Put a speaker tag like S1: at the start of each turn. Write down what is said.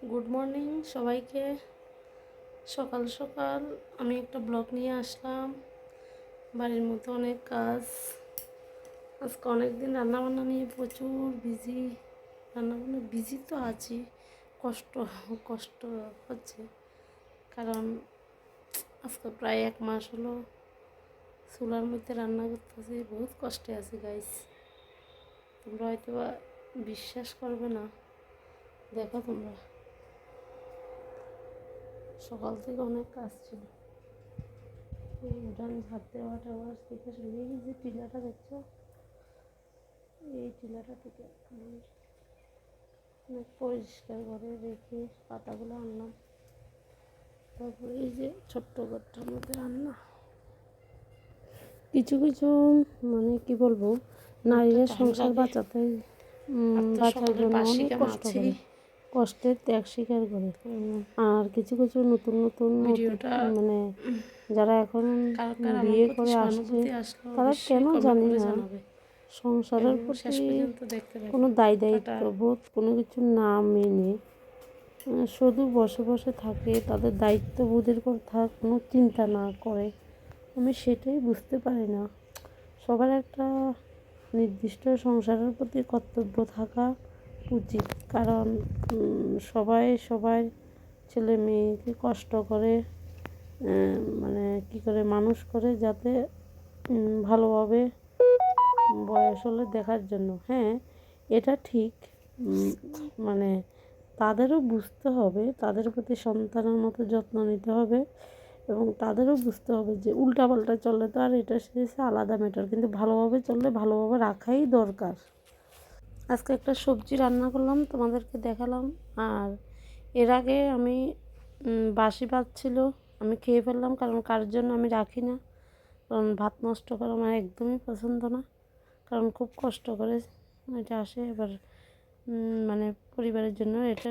S1: Good morning সবাইকে। সকাল সকাল আমি একটা ব্লগ নিয়ে আসলাম। বাড়ির মধ্যে অনেক কাজ, আজকে অনেক দিন রান্নাবান্না নিয়ে প্রচুর বিজি। রান্নাবান্না বিজি তো আছি, কষ্ট কষ্ট হচ্ছে, কারণ আজকে প্রায় 1 মাস হলো চুলার মধ্যে রান্না করতেছি। বহুত কষ্টে আছি গাইস, তোমরা হয়তো বিশ্বাস করবে না। দেখো তোমরা, সকাল থেকে অনেক কাজ ছিল। উঠান ঝাড় দেওয়া টাওয়া থেকে শুরু, এই যে টিলাটা দেখছো, এই টিলাটা থেকে পরিষ্কার করে রেখে পাতাগুলো আনলাম। তারপরে এই যে ছোট্ট ঘরটার মধ্যে রান্না। কিছু কিছু মানে কি বলবো, নারীরা সংসার বাঁচার জন্য অনেক কষ্ট করে, কষ্টের ত্যাগ স্বীকার করে। আর কিছু কিছু নতুন নতুন মানে যারা এখন বিয়ে করে আসছে, তারা কেন জানি না সংসারের প্রতি কোনো দায়িত্ব বোধ কোনো কিছু না মেনে শুধু বসে বসে থাকে, তাদের দায়িত্ববোধের কথা কোনো চিন্তা না করে। আমি সেটাই বুঝতে পারি না। সবার একটা নির্দিষ্ট সংসারের প্রতি কর্তব্য থাকা উচিত, কারণ সবাই ছেলে মেয়েকে কষ্ট করে মানে কি করে মানুষ করে, যাতে ভালোভাবে বয়স হলে দেখার জন্য। হ্যাঁ, এটা ঠিক, মানে তাদেরও বুঝতে হবে, তাদের প্রতি সন্তানের মতো যত্ন নিতে হবে, এবং তাদেরও বুঝতে হবে যে উল্টাপাল্টা চললে তো আর এটা সে আলাদা ম্যাটার, কিন্তু ভালোভাবে চললে ভালোভাবে রাখাই দরকার। আজকে একটা সবজি রান্না করলাম, তোমাদেরকে দেখালাম। আর এর আগে আমি বাসি ভাত ছিল, আমি খেয়ে ফেললাম, কারণ কার জন্য আমি রাখি না, কারণ ভাত নষ্ট করা আমার একদমই পছন্দ না, কারণ খুব কষ্ট করে এটা আসে। এবার মানে পরিবারের জন্য এটা